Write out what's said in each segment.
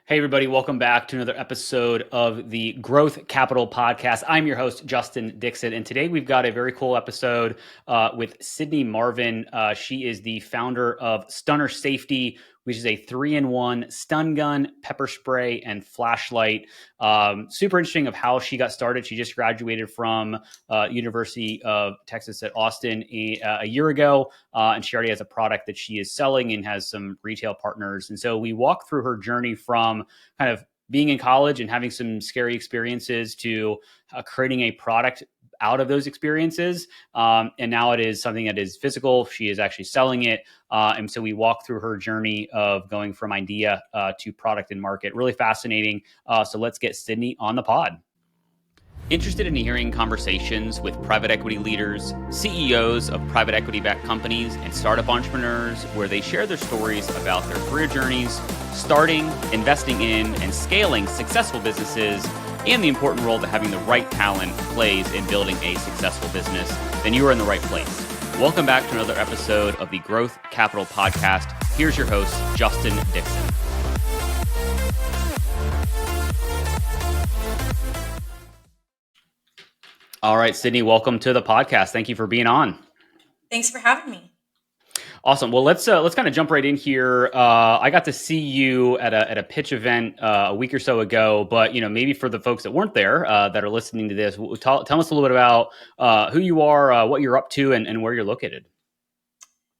Hey, everybody, welcome back to another episode of the Growth Capital Podcast. I'm your host, Justin Dixon, and today we've got a very cool episode with Sydney Marvin. She is the founder of Stunner Safety, which is a 3-in-1 stun gun, pepper spray, and flashlight. Super interesting of how she got started. She just graduated from University of Texas at Austin a year ago, and she already has a product that she is selling and has some retail partners. And so we walk through her journey from kind of being in college and having some scary experiences to creating a product out of those experiences. And now it is something that is physical. She is actually selling it. And so we walk through her journey of going from idea to product and market. Really fascinating. So let's get Sydney on the pod. Interested in hearing conversations with private equity leaders, CEOs of private equity-backed companies, and startup entrepreneurs where they share their stories about their career journeys, starting, investing in, and scaling successful businesses, and the important role that having the right talent plays in building a successful business, then you are in the right place. Welcome back to another episode of the Growth Capital Podcast. Here's your host, Justin Dixon. All right, Sydney, welcome to the podcast. Thank you for being on. Thanks for having me. Awesome. Well, let's kind of jump right in here. I got to see you at a pitch event a week or so ago, but maybe for the folks that weren't there that are listening to this, tell us a little bit about who you are, what you're up to, and where you're located.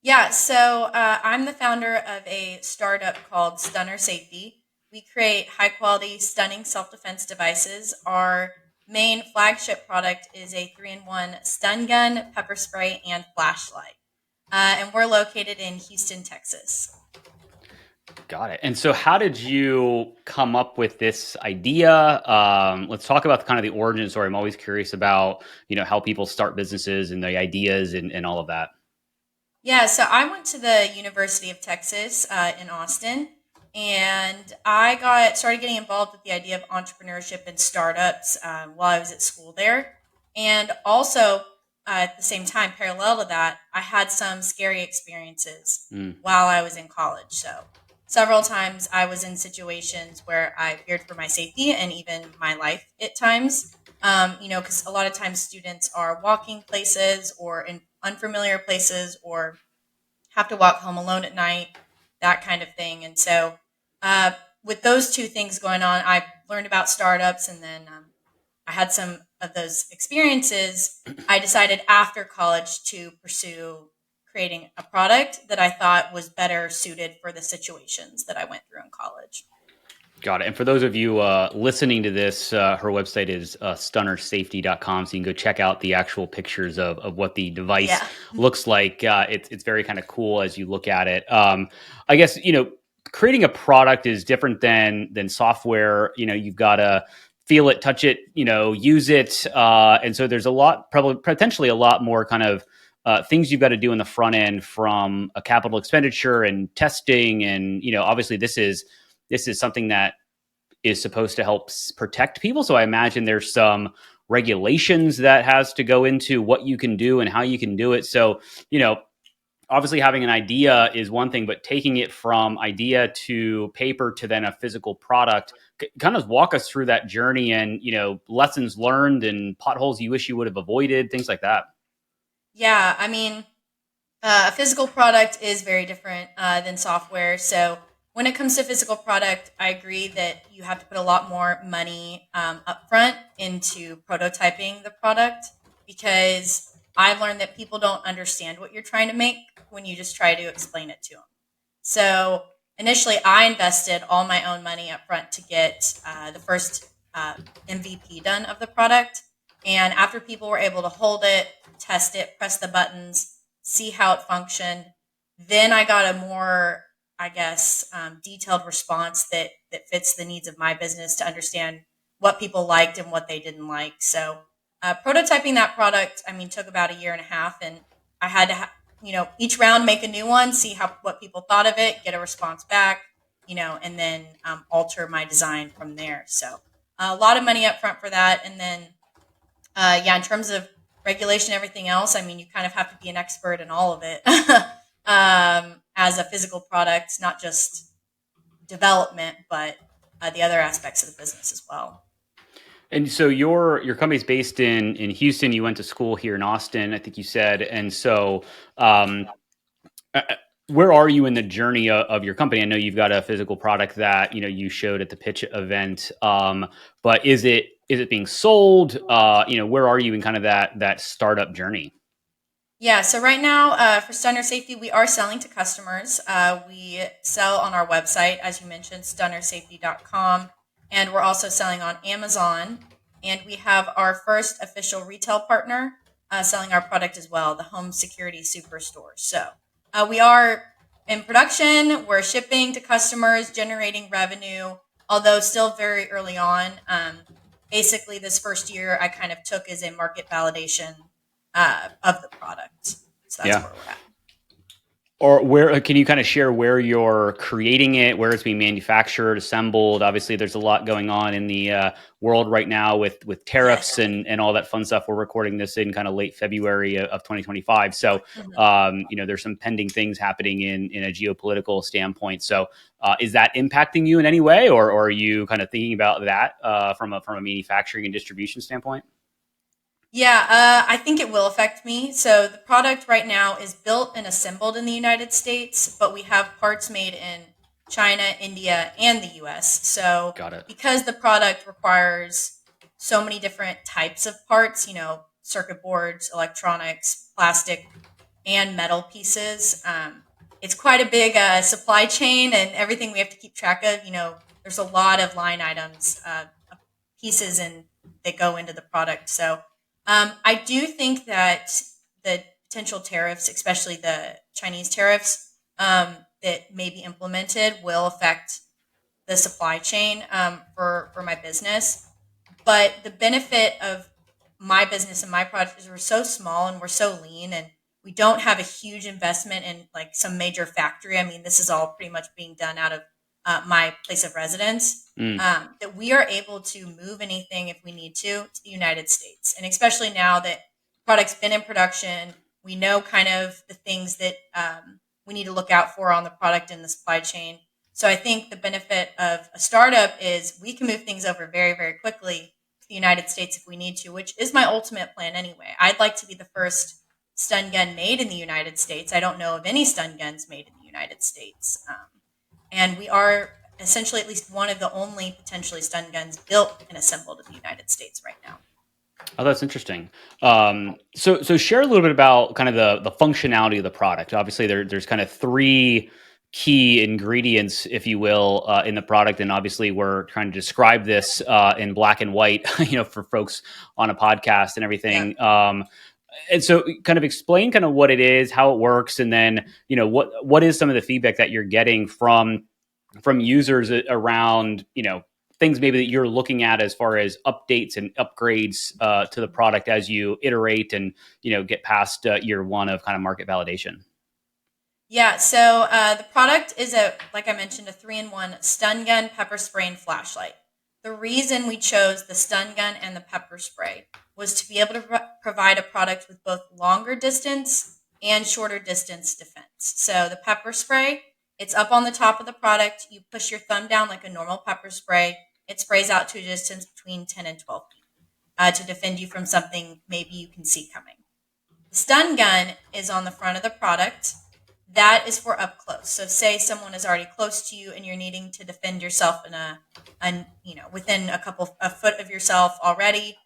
Yeah, so I'm the founder of a startup called Stunner Safety. We create high quality, stunning self-defense devices. Our main flagship product is a 3-in-1 stun gun, pepper spray, and flashlight. And we're located in Houston, Texas. Got it. And so how did you come up with this idea? Let's talk about kind of the origin story. I'm always curious about, how people start businesses and the ideas and all of that. Yeah, so I went to the University of Texas in Austin, and I started getting involved with the idea of entrepreneurship and startups while I was at school there. And also, at the same time, parallel to that, I had some scary experiences while I was in college. So several times I was in situations where I feared for my safety and even my life at times. Because a lot of times students are walking places or in unfamiliar places or have to walk home alone at night, that kind of thing. And so, with those two things going on, I learned about startups, and then I had some of those experiences. I decided after college to pursue creating a product that I thought was better suited for the situations that I went through in college. Got it. And for those of you listening to this, her website is stunnersafety.com. So you can go check out the actual pictures of what the device looks like. It's very kind of cool as you look at it. I guess, creating a product is different than software. You've got to feel it, touch it, use it. And so there's probably potentially a lot more kind of things you've got to do in the front end, from a capital expenditure and testing. And, obviously this is something that is supposed to help protect people. So I imagine there's some regulations that has to go into what you can do and how you can do it. So, obviously having an idea is one thing, but taking it from idea to paper to then a physical product, kind of walk us through that journey and, lessons learned and potholes you wish you would have avoided, things like that. Yeah, I mean, a physical product is very different than software. So when it comes to physical product, I agree that you have to put a lot more money upfront into prototyping the product, because I've learned that people don't understand what you're trying to make when you just try to explain it to them. So initially, I invested all my own money upfront to get the first MVP done of the product. And after people were able to hold it, test it, press the buttons, see how it functioned, then I got a more, I guess, detailed response that fits the needs of my business to understand what people liked and what they didn't like. So prototyping that product, took about a year and a half, and I had to, each round make a new one, see what people thought of it, get a response back, and then alter my design from there. So a lot of money up front for that, and then in terms of regulation, everything else, you kind of have to be an expert in all of it. As a physical product, not just development, but the other aspects of the business as well. And so your company's based in Houston. You went to school here in Austin, I think you said. And so, um, uh, where are you in the journey of your company? I know you've got a physical product that you showed at the pitch event, but is it being sold? Where are you in kind of that startup journey? Yeah, so right now for Stunner Safety, we are selling to customers. We sell on our website, as you mentioned, stunnersafety.com, and we're also selling on Amazon. And we have our first official retail partner selling our product as well, the Home Security Superstore. So we are in production, we're shipping to customers, generating revenue, although still very early on. Basically, this first year I kind of took as a market validation of the product. So that's Yeah. where we're at. Or where can you kind of share where you're creating it, where it's being manufactured, assembled? Obviously, there's a lot going on in the world right now with tariffs Yes. and all that fun stuff. We're recording this in kind of late February of 2025, so Mhm. there's some pending things happening in a geopolitical standpoint. So, is that impacting you in any way, or are you kind of thinking about that from a manufacturing and distribution standpoint? Yeah, I think it will affect me. So the product right now is built and assembled in the United States, but we have parts made in China, India, and the US. So Got it. because the product requires so many different types of parts, circuit boards, electronics, plastic, and metal pieces, it's quite a big supply chain and everything we have to keep track of. There's a lot of line items, pieces, and that go into the product. So I do think that the potential tariffs, especially the Chinese tariffs that may be implemented, will affect the supply chain for my business. But the benefit of my business and my product is we're so small and we're so lean and we don't have a huge investment in like some major factory. I mean, this is all pretty much being done out of my place of residence. Mm. That we are able to move anything if we need to the United States. And especially now that product's been in production, we know kind of the things that we need to look out for on the product in the supply chain. So I think the benefit of a startup is we can move things over very, very quickly to the United States if we need to, which is my ultimate plan anyway. I'd like to be the first stun gun made in the United States. I don't know of any stun guns made in the United States. And we are essentially at least one of the only potentially stun guns built and assembled in the United States right now. Oh, that's interesting. So share a little bit about kind of the functionality of the product. Obviously, there's kind of three key ingredients, if you will, in the product, and obviously we're trying to describe this in black and white, for folks on a podcast and Yeah. everything. And so, kind of explain kind of what it is, how it works, and then what is some of the feedback that you're getting from users around things maybe that you're looking at as far as updates and upgrades to the product as you iterate and get past year one of kind of market validation. Yeah, so the product is like I mentioned, a 3-in-1 stun gun, pepper spray, and flashlight. The reason we chose the stun gun and the pepper spray was to be able to provide a product with both longer distance and shorter distance defense. So the pepper spray, it's up on the top of the product. You push your thumb down like a normal pepper spray. It sprays out to a distance between 10 and 12 feet to defend you from something maybe you can see coming. The stun gun is on the front of the product. That is for up close. So say someone is already close to you and you're needing to defend yourself in within a foot of yourself already.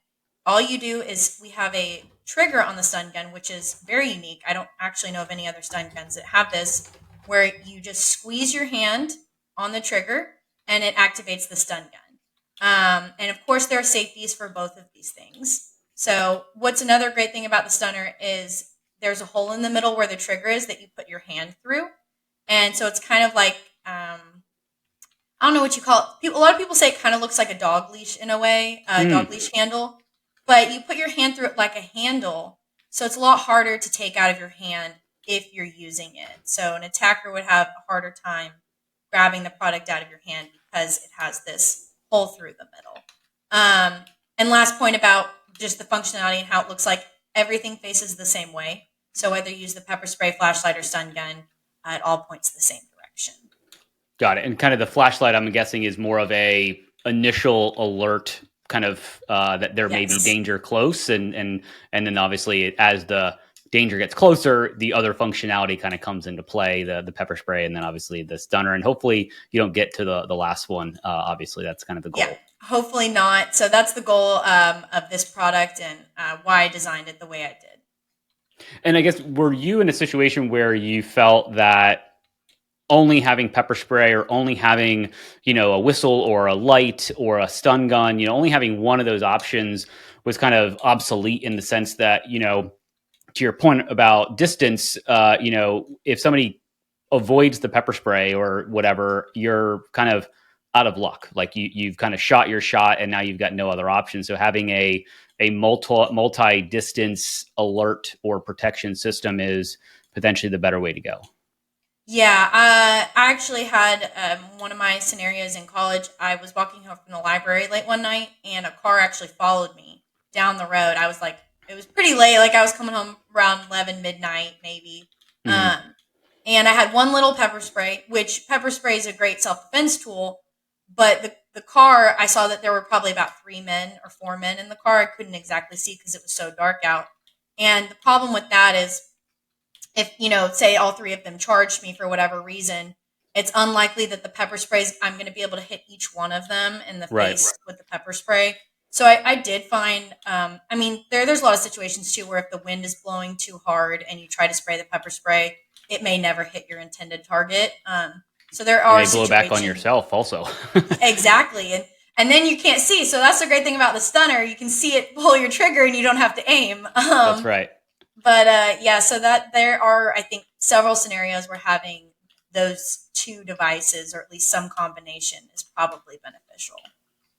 All you do is we have a trigger on the stun gun, which is very unique. I don't actually know of any other stun guns that have this, where you just squeeze your hand on the trigger and it activates the stun gun. And of course, there are safeties for both of these things. So, what's another great thing about the stunner is there's a hole in the middle where the trigger is that you put your hand through, and so it's kind of like I don't know what you call it. A lot of people say it kind of looks like a dog leash in a way, a dog Mm. leash handle, but you put your hand through it like a handle, so it's a lot harder to take out of your hand if you're using it. So an attacker would have a harder time grabbing the product out of your hand because it has this hole through the middle. And last point about just the functionality and how it looks like everything faces the same way. So whether you use the pepper spray, flashlight, or stun gun, it all points the same direction. Got it. And kind of the flashlight, I'm guessing, is more of a initial alert, kind of that there may be Yes. danger close, and then obviously as the danger gets closer, the other functionality kind of comes into play, the pepper spray, and then obviously the stunner. And hopefully you don't get to the last one. Obviously, that's kind of the Yeah. goal. Hopefully not. So that's the goal of this product and why I designed it the way I did. And I guess, were you in a situation where you felt that only having pepper spray or only having, a whistle or a light or a stun gun, only having one of those options was kind of obsolete, in the sense that, to your point about distance, if somebody avoids the pepper spray or whatever, you're kind of out of luck. Like you've kind of shot your shot and now you've got no other option. So having a multi distance alert or protection system is potentially the better way to go. Yeah, I actually had one of my scenarios in college. I was walking home from the library late one night, and a car actually followed me down the road. I was like, it was pretty late. Like I was coming home around 11 midnight, maybe. Mm-hmm. And I had one little pepper spray, which pepper spray is a great self defense tool. But the car, I saw that there were probably about 3 men or 4 men in the car. I couldn't exactly see because it was so dark out. And the problem with that is, if say all 3 of them charged me for whatever reason, it's unlikely that the pepper sprays, I'm going to be able to hit each one of them in the Right. face with the pepper spray. So I did find, I mean, there's a lot of situations too where if the wind is blowing too hard and you try to spray the pepper spray, it may never hit your intended target. So there You are may blow back on situations. yourself also. Exactly. And then you can't see. So that's the great thing about the stunner. You can see it pull your trigger and you don't have to aim. That's right. But yeah, so that there are, I think, several scenarios where having those 2 devices, or at least some combination, is probably beneficial.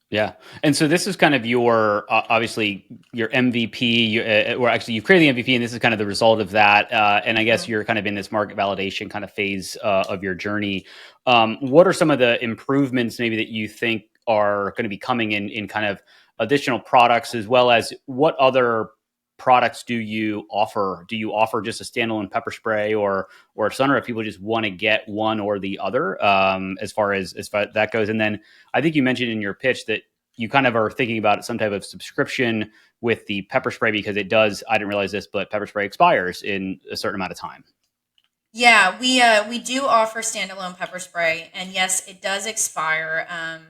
Yeah. And so this is kind of your, obviously your MVP, or actually you created the MVP, and this is kind of the result of that. And I guess Mhm. you're kind of in this market validation kind of phase of your journey. What are some of the improvements maybe that you think are going to be coming in kind of additional products, as well as what other products do you offer? Do you offer just a standalone pepper spray or a stunner, if people just want to get one or the other, as far as that goes? And then I think you mentioned in your pitch that you kind of are thinking about some type of subscription with the pepper spray, because it does, I didn't realize this, but pepper spray expires in a certain amount of time. Yeah, we do offer standalone pepper spray, and yes, it does expire.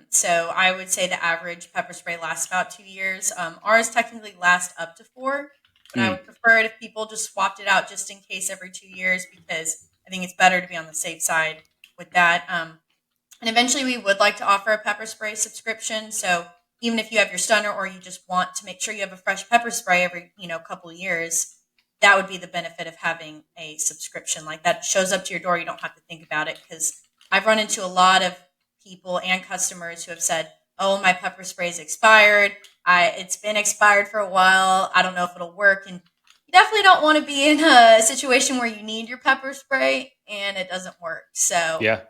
So I would say the average pepper spray lasts about 2 years. Ours technically lasts up to 4, but I Mm, would prefer it if people just swapped it out just in case every 2 years, because I think it's better to be on the safe side with that. And eventually, we would like to offer a pepper spray subscription. So even if you have your stunner, or you just want to make sure you have a fresh pepper spray every couple of years, that would be the benefit of having a subscription like that. It shows up to your door. You don't have to think about it, because I've run into a lot of people and customers who have said, "Oh, my pepper spray is expired. It's been expired for a while. I don't know if it'll work." And you definitely don't want to be in a situation where you need your pepper spray and it doesn't work. So yeah.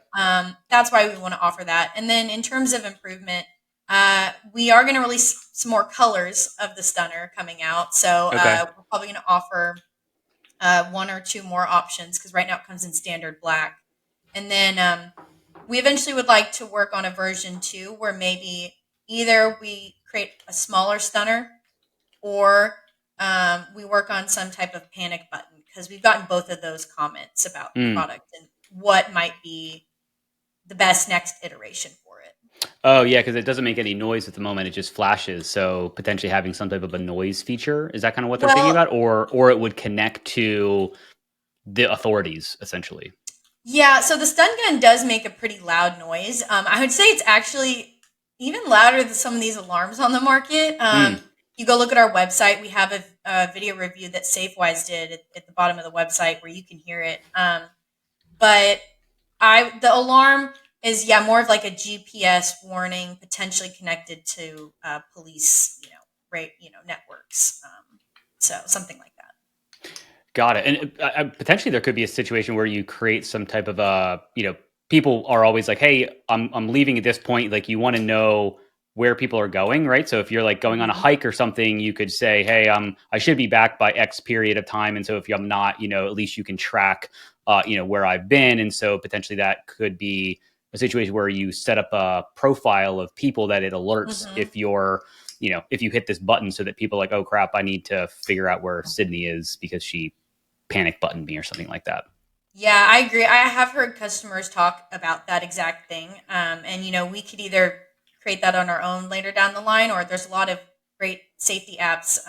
that's why we want to offer that. And then in terms of improvement, we are going to release some more colors of the stunner coming out. So Okay. we're probably going to offer 1 or 2 more options, because right now it comes in standard black. And then we eventually would like to work on a version 2 where maybe either we create a smaller stunner, or we work on some type of panic button, because we've gotten both of those comments about the Mm. product and what might be the best next iteration for it. Oh, yeah, because it doesn't make any noise at the moment. It just flashes. So potentially having some type of a noise feature, is that kind of what they're thinking Well, about, or it would connect to the authorities essentially? yeah, so the stun gun does make a pretty loud noise. I would say it's actually even louder than some of these alarms on the market. Mm. You go look at our website. We have a video review that SafeWise did at the bottom of the website where you can hear it. But the alarm is, yeah, more of like a GPS warning, potentially connected to police, networks. So something like that. Got it. And potentially there could be a situation where you create some type of people are always like, "Hey, I'm leaving at this point." Like, you want to know where people are going, right? So if you're like going on a Mhm. hike or something, you could say, "Hey, I should be back by X period of time." And so if I'm not, at least you can track, where I've been. And so potentially that could be a situation where you set up a profile of people that it alerts Mm-hmm. if you're, if you hit this button so that people are like, oh crap, I need to figure out where Sydney is because she panic buttoned me or something like that. Yeah, I agree. I have heard customers talk about that exact thing. And, we could either create that on our own later down the line, or there's a lot of great safety apps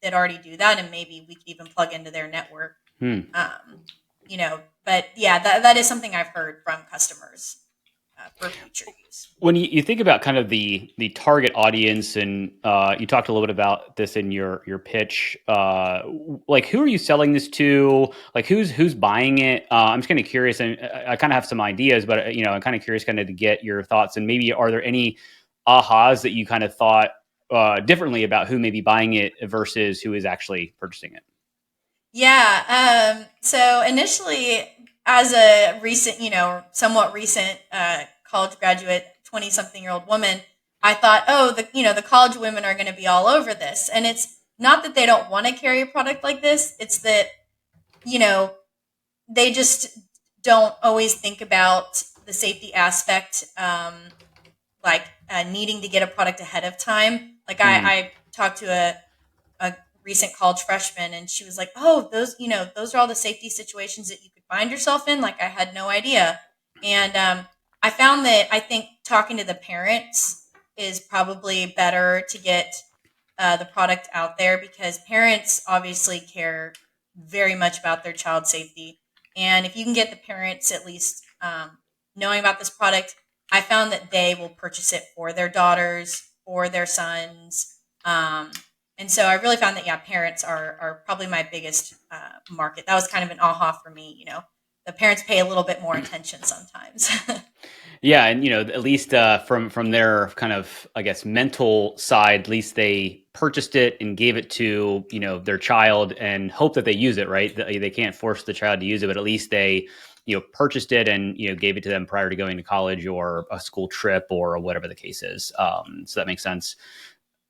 that already do that. And maybe we could even plug into their network. Hmm. But yeah, that is something I've heard from customers for future use. When you think about kind of the target audience, and you talked a little bit about this in your pitch, like who are you selling this to? Like who's buying it? I'm just kind of curious, and I kind of have some ideas, but I'm kind of curious, kind of to get your thoughts, and maybe are there any ahas that you kind of thought differently about who may be buying it versus who is actually purchasing it? Yeah. So initially, as a recent, somewhat recent college graduate, 20-something-year-old woman, I thought, oh, the college women are going to be all over this. And it's not that they don't want to carry a product like this. It's that, you know, they just don't always think about the safety aspect, like needing to get a product ahead of time. Like Mm. I talked to a recent college freshman, and she was like, oh, those are all the safety situations that you could find yourself in. Like, I had no idea. And I found that I think talking to the parents is probably better to get the product out there, because parents obviously care very much about their child's safety. And if you can get the parents at least knowing about this product, I found that they will purchase it for their daughters, for their sons. And so I really found that, yeah, parents are probably my biggest market. That was kind of an aha for me. The parents pay a little bit more attention sometimes. Yeah, and at least from their kind of, I guess, mental side, at least they purchased it and gave it to their child and hope that they use it. Right? They can't force the child to use it, but at least they purchased it and gave it to them prior to going to college or a school trip or whatever the case is. So that makes sense.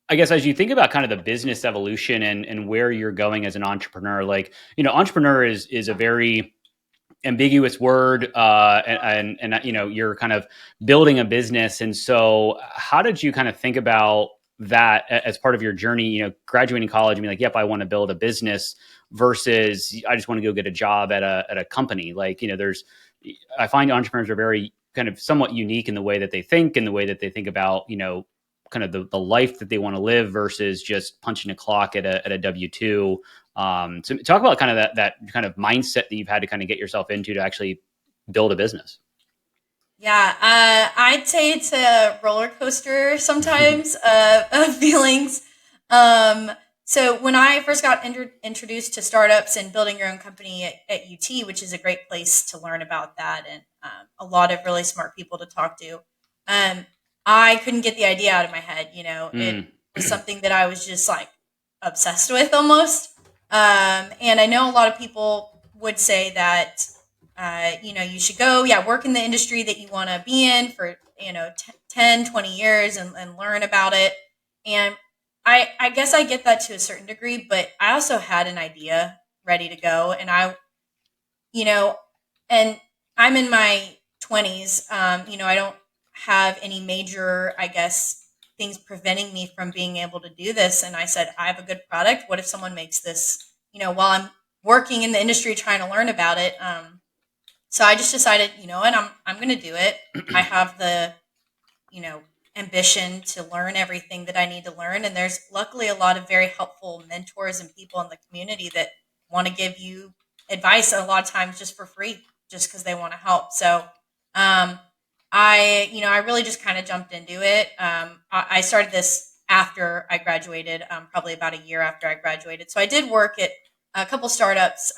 I guess as you think about kind of the business evolution and where you're going as an entrepreneur, like entrepreneur is a very ambiguous word, and you're kind of building a business. And so how did you kind of think about that as part of your journey, graduating college and being like, yep, I want to build a business versus I just want to go get a job at a company. Like, I find entrepreneurs are very kind of somewhat unique in the way that they think and the way that they think about, kind of the life that they want to live versus just punching a clock at a W-2. So talk about kind of that kind of mindset that you've had to kind of get yourself into to actually build a business. Yeah, I'd say it's a roller coaster sometimes of feelings. Um, so when I first got introduced to startups and building your own company at UT, which is a great place to learn about that, and a lot of really smart people to talk to, um, I couldn't get the idea out of my head. It Mm. was something that I was just like obsessed with almost. And I know a lot of people would say that you should go, yeah, work in the industry that you want to be in for, 10, 20 years and learn about it. And I guess I get that to a certain degree, but I also had an idea ready to go. And you know, and I'm in my 20s. I don't have any major, I guess, things preventing me from being able to do this. And I said, I have a good product. What if someone makes this, while I'm working in the industry trying to learn about it? So I just decided, you know what, I'm going to do it. I have the, you know, ambition to learn everything that I need to learn, and there's luckily a lot of very helpful mentors and people in the community that want to give you advice a lot of times just for free, just because they want to help. So, I really just kind of jumped into it. I started this after I graduated, probably about a year after I graduated. So I did work at a couple startups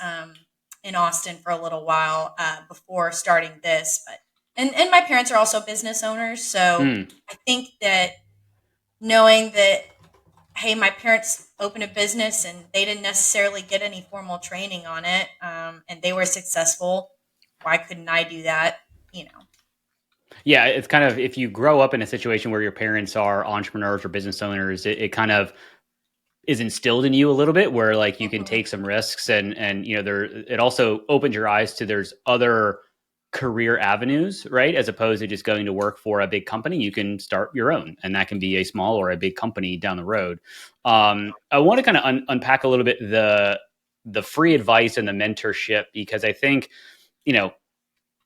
in Austin for a little while before starting this. But and my parents are also business owners, so Mm. I think that knowing that, hey, my parents opened a business and they didn't necessarily get any formal training on it, and they were successful. Why couldn't I do that? You know. Yeah, it's kind of, if you grow up in a situation where your parents are entrepreneurs or business owners, it kind of is instilled in you a little bit where like you can Mhm. take some risks, and there it also opens your eyes to there's other career avenues, right? As opposed to just going to work for a big company, you can start your own, and that can be a small or a big company down the road. I want to kind of unpack a little bit the free advice and the mentorship, because I think, you know,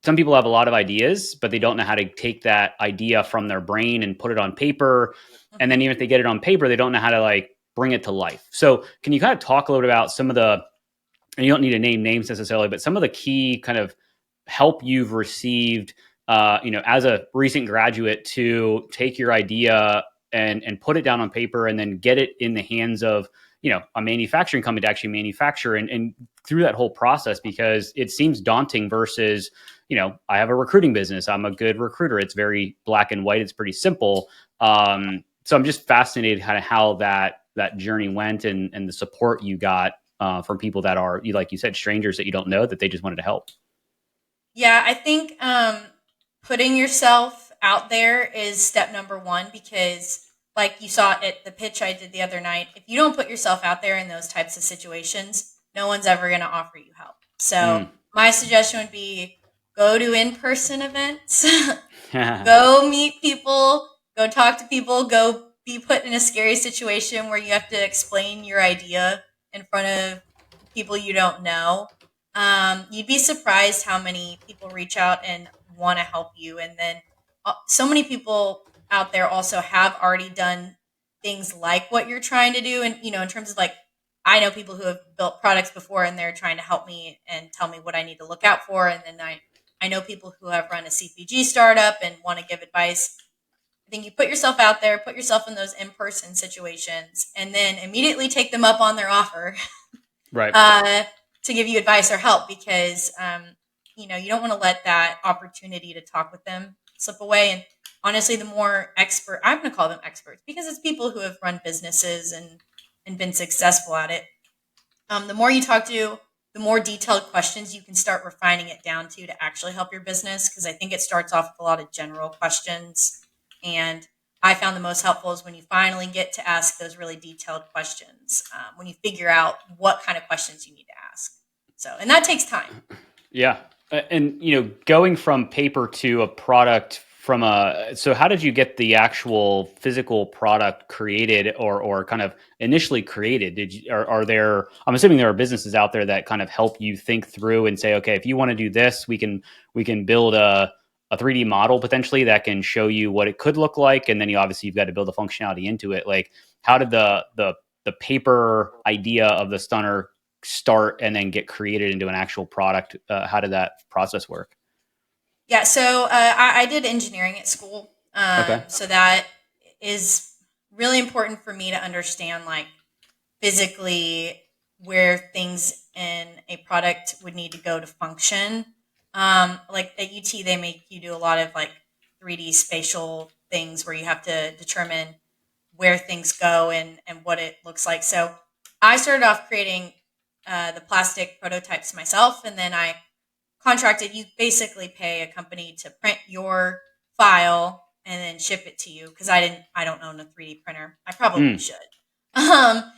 some people have a lot of ideas, but they don't know how to take that idea from their brain and put it on paper. And then Mhm. even if they get it on paper, they don't know how to like bring it to life. So can you kind of talk a little bit about some of the, and you don't need to name names necessarily, but some of the key kind of help you've received, as a recent graduate, to take your idea and put it down on paper and then get it in the hands of, a manufacturing company to actually manufacture, and through that whole process, because it seems daunting versus, I have a recruiting business. I'm a good recruiter. It's very black and white. It's pretty simple. So I'm just fascinated kind of how that journey went, and the support you got from people that are, like you said, strangers that you don't know, that they just wanted to help. Yeah, I think putting yourself out there is step number one, because, like you saw at the pitch I did the other night, if you don't put yourself out there in those types of situations, no one's ever going to offer you help. So, Mm. my suggestion would be go to in person events, go meet people, go talk to people, go be put in a scary situation where you have to explain your idea in front of people you don't know. You'd be surprised how many people reach out and want to help you. And then so many people out there also have already done things like what you're trying to do. And, in terms of like, I know people who have built products before and they're trying to help me and tell me what I need to look out for. And then I know people who have run a CPG startup and want to give advice. I think you put yourself out there, put yourself in those in person situations, and then immediately take them up on their offer Right. uh, to give you advice or help, because you don't want to let that opportunity to talk with them slip away. And honestly, the more expert, I'm going to call them experts because it's people who have run businesses and been successful at it. The more you talk to, the more detailed questions you can start refining it down to actually help your business. Because I think it starts off with a lot of general questions, and I found the most helpful is when you finally get to ask those really detailed questions, when you figure out what kind of questions you need to ask. So, and that takes time. Yeah. And, going from paper to a product, so how did you get the actual physical product created, or kind of initially created? Are there, I'm assuming there are businesses out there that kind of help you think through and say, okay, if you want to do this, we can build a 3D model potentially that can show you what it could look like. And then you've got to build the functionality into it. Like, how did the paper idea of the stunner start and then get created into an actual product? How did that process work? Yeah, so I did engineering at school. Okay. So that is really important for me to understand, like, physically where things in a product would need to go to function. Like at UT, they make you do a lot of like 3D spatial things where you have to determine where things go and what it looks like. So I started off creating the plastic prototypes myself, and then I contracted. You basically pay a company to print your file and then ship it to you, because I don't own a 3D printer. I probably Mm. should. Um,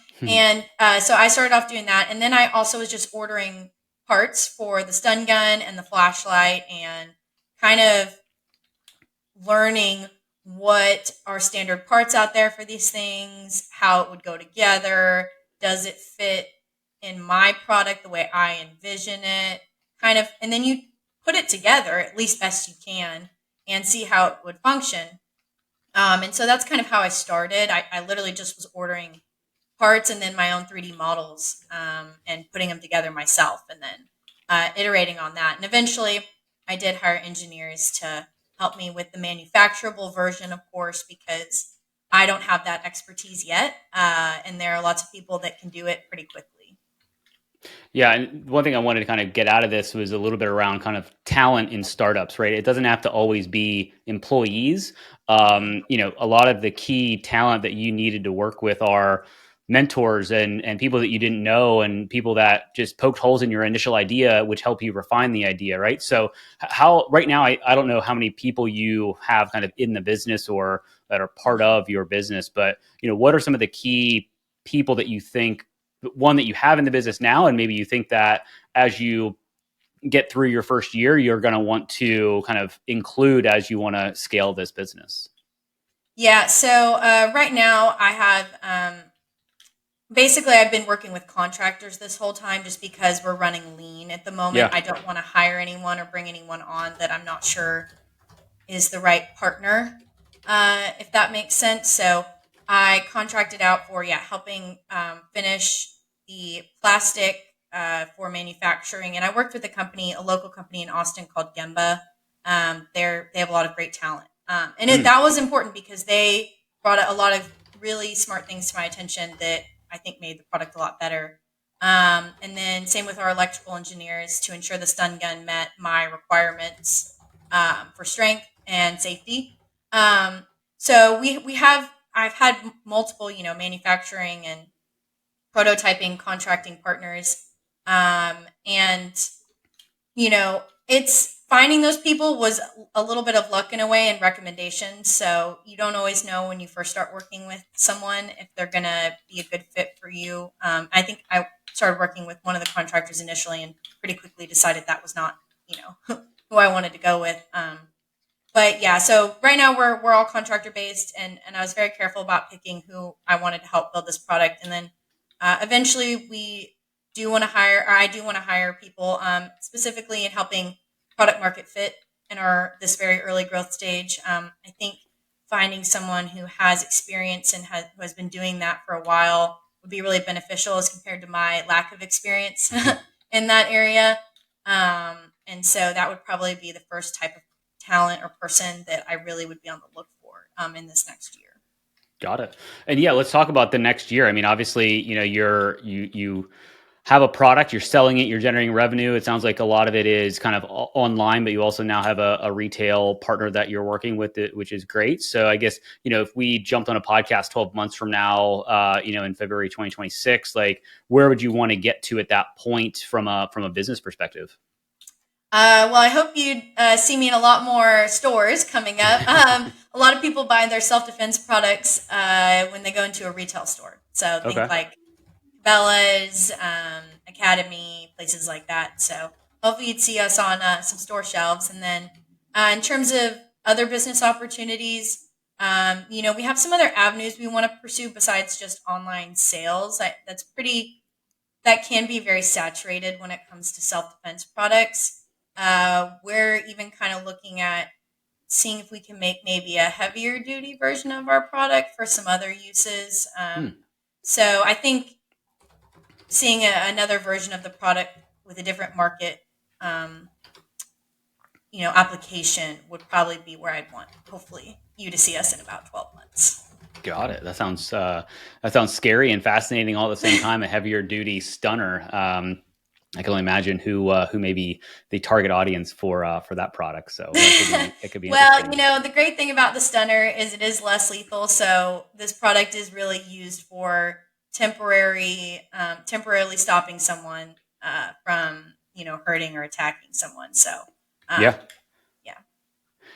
so I started off doing that, and then I also was just ordering parts for the stun gun and the flashlight, and kind of learning what are standard parts out there for these things, how it would go together, does it fit in my product the way I envision it, kind of, and then you put it together at least best you can and see how it would function. And so that's kind of how I started. I literally just was ordering parts and then my own 3D models, and putting them together myself, and then iterating on that. And eventually, I did hire engineers to help me with the manufacturable version, of course, because I don't have that expertise yet. And there are lots of people that can do it pretty quickly. Yeah, and one thing I wanted to kind of get out of this was a little bit around kind of talent in startups, right? It doesn't have to always be employees. Mhm. A lot of the key talent that you needed to work with are mentors and people that you didn't know, and people that just poked holes in your initial idea, which help you refine the idea, right? So how right now, I don't know how many people you have kind of in the business or that are part Mhm. of your business, but what are some of the key people that you think, one that you have in the business now, and maybe you think that as you get through your first year, you're going to want to kind of include as you want to scale this business? Yeah. So right now I have basically I've been working with contractors this whole time just because we're running lean at the moment. Yeah. I don't want to hire anyone or bring anyone on that I'm not sure is the right partner, if that makes sense. So I contracted out for helping finish the plastic for manufacturing, and I worked with a local company in Austin called Gemba. They have a lot of great talent, and Mm. that was important because they brought a lot of really smart things to my attention that I think made the product a lot better. And then same with our electrical engineers to ensure the stun gun met my requirements for strength and safety. So we have I've had multiple manufacturing and prototyping contracting partners, and it's finding those people was a little bit of luck in a way and recommendations. So you don't always know when you first start working with someone if they're going to be a good fit for you. I think I started working with one of the contractors initially and pretty quickly decided that was not, who I wanted to go with. But yeah, so right now we're all contractor based, and I was very careful about picking who I wanted to help build this product, and then eventually we do want to hire, or I do want to hire people specifically in helping product market fit in our this very early growth stage. I think finding someone who has experience and who has been doing that for a while would be really beneficial as compared to my lack of experience in that area. And so that would probably be the first type of talent or person that I really would be on the look for in this next year. Got it. And yeah, let's talk about the next year. I mean, obviously, you have a product, you're selling it, you're generating revenue. It sounds like a lot of it is kind of online, but you also now have a retail partner that you're working with, which is great. So I guess, if we jumped on a podcast 12 months from now, in February 2026, like where would you want to get to at that point from a business perspective? Well, I hope you see me in a lot more stores coming up. A lot of people buy their self-defense products when they go into a retail store. So think Okay. like Bella's, Academy, places like that. So hopefully you'd see us on some store shelves. And then in terms of other business opportunities, we have some other avenues we want to pursue besides just online sales. That can be very saturated when it comes to self-defense products. We're even kind of looking at seeing if we can make maybe a heavier duty version of our product for some other uses. Hmm. So I think seeing another version of the product with a different market, um, application would probably be where I'd want, hopefully, you to see us in about 12 months. Got it. That sounds scary and fascinating all at the same time. A heavier duty stunner. I can only imagine who may be the target audience for that product. So it could be Well, interesting. the great thing about the stunner is it is less lethal. So this product is really used for temporarily stopping someone from hurting or attacking someone. So Yeah. um, yeah.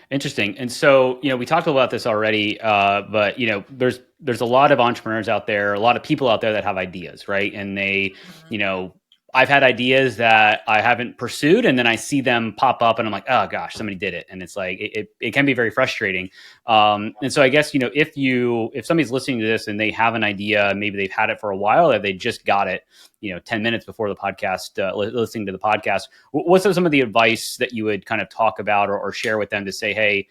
Interesting. And so, we talked about this already, but there's a lot of entrepreneurs out there, a lot of people out there that have ideas, right? And Mhm. you know, I've had ideas that I haven't pursued, and then I see them pop up, and I'm like, oh gosh, somebody did it, and it's like it can be very frustrating. And so, I guess if somebody's listening to this and they have an idea, maybe they've had it for a while, or they just got it, 10 minutes before the podcast, listening to the podcast, what's some of the advice that you would kind of talk about or share with them to say, hey,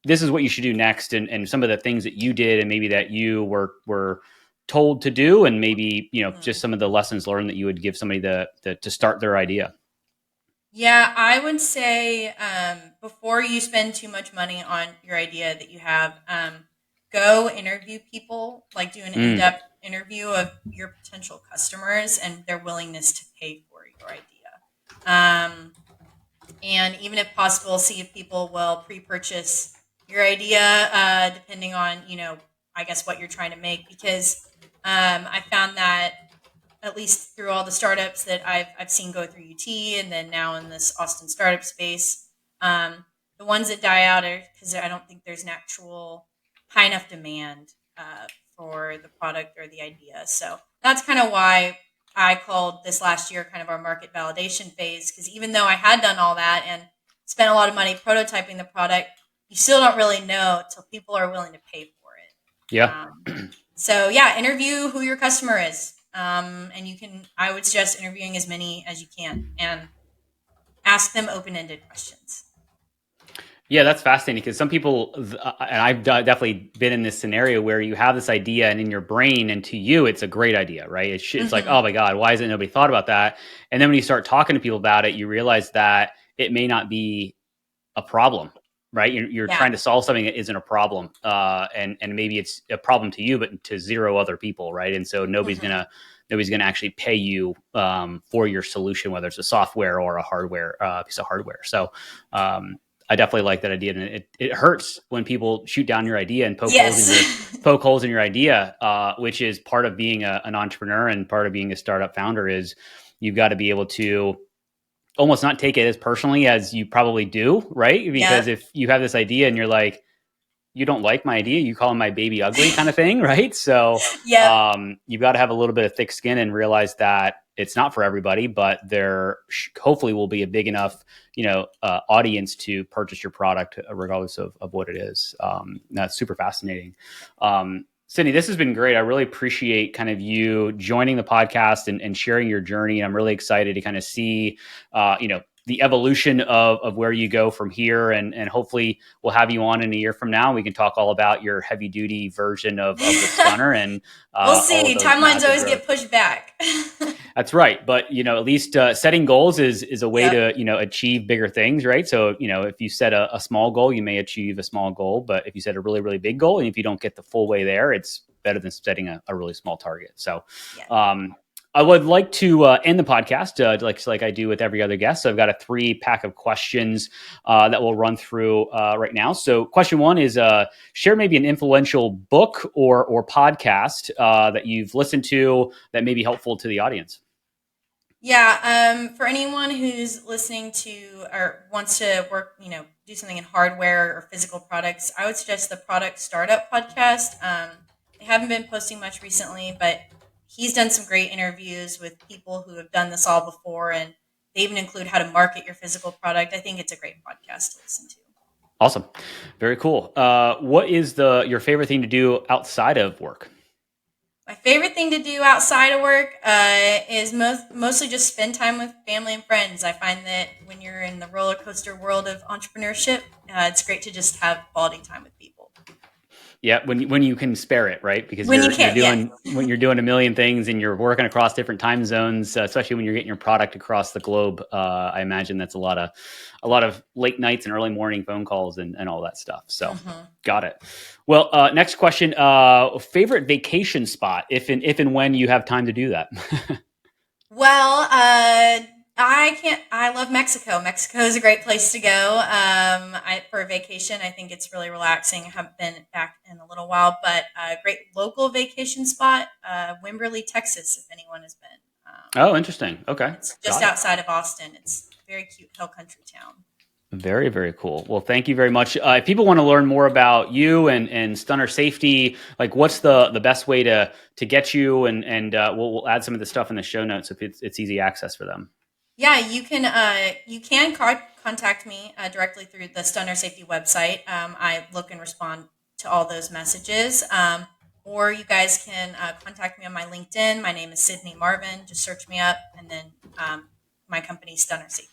this is what you should do next, and some of the things that you did and maybe that you were told to do, and maybe just Mhm. some of the lessons learned that you would give somebody to start their idea. Yeah, I would say before you spend too much money on your idea that you have, go interview people, like do an in Mm, depth interview of your potential customers and their willingness to pay for your idea. Um, and even if possible, see if people will pre purchase your idea, depending on, I guess what you're trying to make. Because I found that at least through all the startups that I've seen go through UT and then now in this Austin startup space. The ones that die out are because I don't think there's an actual high enough demand for the product or the idea. So that's kind of why I called this last year kind of our market validation phase, because even though I had done all that and spent a lot of money prototyping the product, you still don't really know till people are willing to pay for it. Yeah. So yeah, interview who your customer is. And I would suggest interviewing as many as you can and ask them open-ended questions. Yeah, that's fascinating because some people, and I've definitely been in this scenario where you have this idea and in your brain, and to you, it's a great idea, right? It's like, oh my God, why hasn't nobody thought about that? And then when you start talking to people about it, you realize that it may not be a problem, right? You're trying to solve something that isn't a problem, and maybe it's a problem to you, but to zero other people, right? And so nobody's gonna actually pay you for your solution, whether it's a software or a hardware piece of hardware. So I definitely like that idea, and it hurts when people shoot down your idea and poke holes in your idea, which is part of being an entrepreneur and part of being a startup founder. Is you've got to be able to almost not take it as personally as you probably do, right? Because if you have this idea and you're like, you don't like my idea, you call my baby ugly kind of thing, right? So you've got to have a little bit of thick skin and realize that it's not for everybody, but there hopefully will be a big enough, audience to purchase your product regardless of what it is. That's super fascinating. Sydney, this has been great. I really appreciate kind of you joining the podcast and sharing your journey. And I'm really excited to kind of see, the evolution of where you go from here. And hopefully we'll have you on in a year from now. We can talk all about your heavy duty version of the stunner. And we'll see. Timelines always get pushed back. That's right. But, at least setting goals is a way to, achieve bigger things, right? So, if you set a small goal, you may achieve a small goal. But if you set a really, really big goal, and if you don't get the full way there, it's better than setting a really small target. So, I would like to end the podcast like I do with every other guest. So I've got a 3-pack of questions that we'll run through right now. So question 1 is share maybe an influential book or podcast that you've listened to that may be helpful to the audience. Yeah, for anyone who's listening to or wants to work, do something in hardware or physical products, I would suggest the Product Startup podcast. They haven't been posting much recently, but he's done some great interviews with people who have done this all before, and they even include how to market your physical product. I think it's a great podcast to listen to. Awesome. Very cool. What is your favorite thing to do outside of work? My favorite thing to do outside of work is mostly just spend time with family and friends. I find that when you're in the roller coaster world of entrepreneurship, it's great to just have quality time with people. Yeah, when you can spare it, right? Because when you're doing a million things and you're working across different time zones, especially when you're getting your product across the globe, I imagine that's a lot of late nights and early morning phone calls and all that stuff. So, Got it. Well, next question: favorite vacation spot, if and when you have time to do that. Well, I love Mexico. Mexico is a great place to go for a vacation. I think it's really relaxing. I haven't been back in a little while, but a great local vacation spot, Wimberley, Texas, if anyone has been. Oh, interesting. Okay. It's just outside of Austin. It's a very cute hill country town. Very, very cool. Well, thank you very much. If people want to learn more about you and stunner safety, like what's the best way to get you? And we'll add some of the stuff in the show notes if it's easy access for them. Yeah, you can contact me directly through the Stunner Safety website. I look and respond to all those messages. Or you guys can contact me on my LinkedIn. My name is Sydney Marvin. Just search me up, and then my company, Stunner Safety.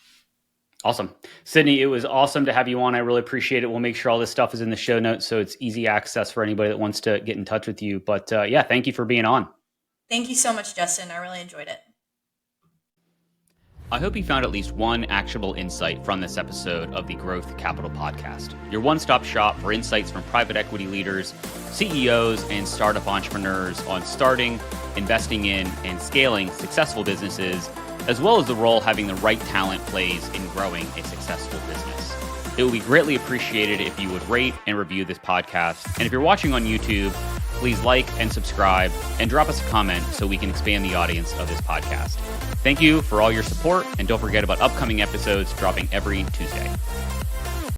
Awesome. Sydney, it was awesome to have you on. I really appreciate it. We'll make sure all this stuff is in the show notes so it's easy access for anybody that wants to get in touch with you. But thank you for being on. Thank you so much, Justin. I really enjoyed it. I hope you found at least one actionable insight from this episode of the Growth Capital Podcast, your one-stop shop for insights from private equity leaders, CEOs, and startup entrepreneurs on starting, investing in, and scaling successful businesses, as well as the role having the right talent plays in growing a successful business. It would be greatly appreciated if you would rate and review this podcast. And if you're watching on YouTube, please like and subscribe and drop us a comment so we can expand the audience of this podcast. Thank you for all your support, and don't forget about upcoming episodes dropping every Tuesday.